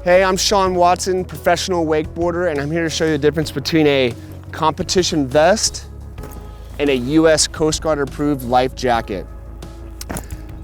Hey, I'm Sean Watson, professional wakeboarder, and I'm here to show you the difference between a competition vest and a US Coast Guard approved life jacket.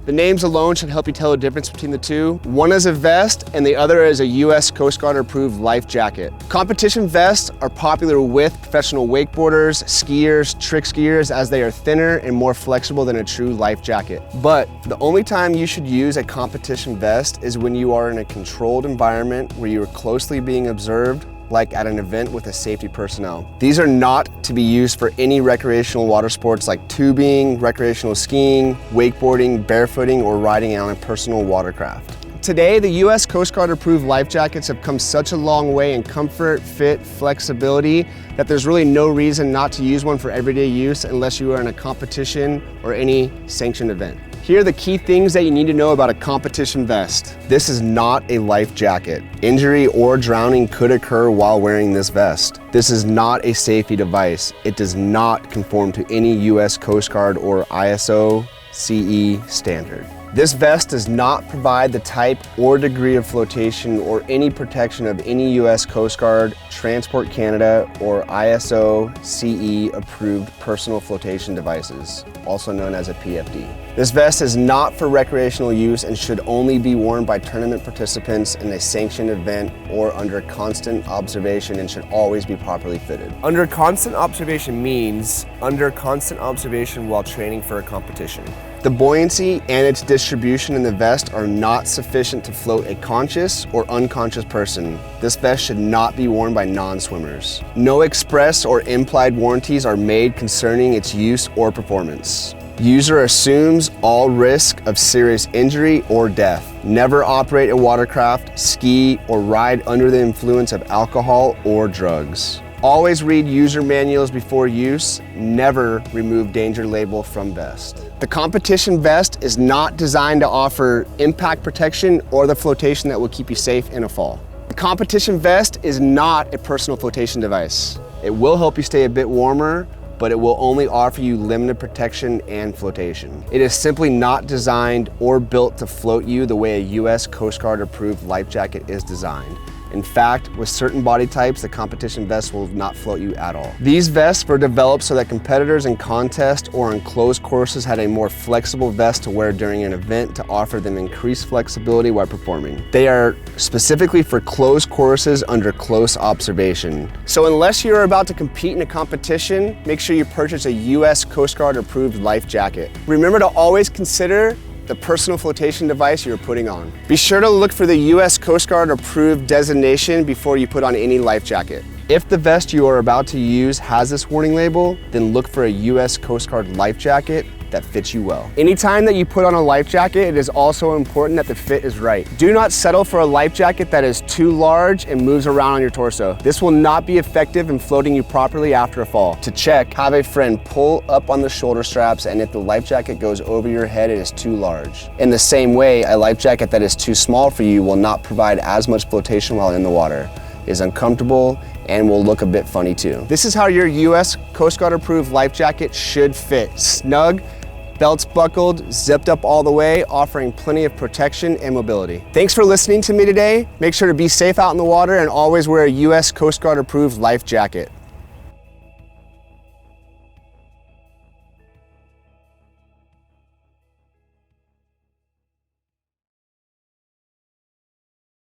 The names alone should help you tell the difference between the two. One is a vest and the other is a US Coast Guard approved life jacket. Competition vests are popular with professional wakeboarders, skiers, trick skiers, as they are thinner and more flexible than a true life jacket. But the only time you should use a competition vest is when you are in a controlled environment where you are closely being observed, like at an event with a safety personnel. These are not to be used for any recreational water sports like tubing, recreational skiing, wakeboarding, barefooting, or riding on a personal watercraft. Today, the US Coast Guard approved life jackets have come such a long way in comfort, fit, flexibility, that there's really no reason not to use one for everyday use unless you are in a competition or any sanctioned event. Here are the key things that you need to know about a competition vest. This is not a life jacket. Injury or drowning could occur while wearing this vest. This is not a safety device. It does not conform to any US Coast Guard or ISO CE standard. This vest does not provide the type or degree of flotation or any protection of any US Coast Guard, Transport Canada, or ISO CE approved personal flotation devices, also known as a PFD. This vest is not for recreational use and should only be worn by tournament participants in a sanctioned event or under constant observation, and should always be properly fitted. Under constant observation means under constant observation while training for a competition. The buoyancy and its distribution in the vest are not sufficient to float a conscious or unconscious person. This vest should not be worn by non-swimmers. No express or implied warranties are made concerning its use or performance. User assumes all risk of serious injury or death. Never operate a watercraft, ski, or ride under the influence of alcohol or drugs. Always read user manuals before use. Never remove danger label from vest. The competition vest is not designed to offer impact protection or the flotation that will keep you safe in a fall. The competition vest is not a personal flotation device. It will help you stay a bit warmer, but it will only offer you limited protection and flotation. It is simply not designed or built to float you the way a US Coast Guard approved life jacket is designed. In fact, with certain body types, the competition vest will not float you at all. These vests were developed so that competitors in contests or on closed courses had a more flexible vest to wear during an event to offer them increased flexibility while performing. They are specifically for closed courses under close observation. So unless you're about to compete in a competition, make sure you purchase a US Coast Guard approved life jacket. Remember to always consider the personal flotation device you're putting on. Be sure to look for the US Coast Guard approved designation before you put on any life jacket. If the vest you are about to use has this warning label, then look for a US Coast Guard life jacket that fits you well. Anytime that you put on a life jacket, it is also important that the fit is right. Do not settle for a life jacket that is too large and moves around on your torso. This will not be effective in floating you properly after a fall. To check, have a friend pull up on the shoulder straps, and if the life jacket goes over your head, it is too large. In the same way, a life jacket that is too small for you will not provide as much flotation while in the water. It is uncomfortable and will look a bit funny too. This is how your US Coast Guard approved life jacket should fit. Snug, belts buckled, zipped up all the way, offering plenty of protection and mobility. Thanks for listening to me today. Make sure to be safe out in the water and always wear a US Coast Guard approved life jacket.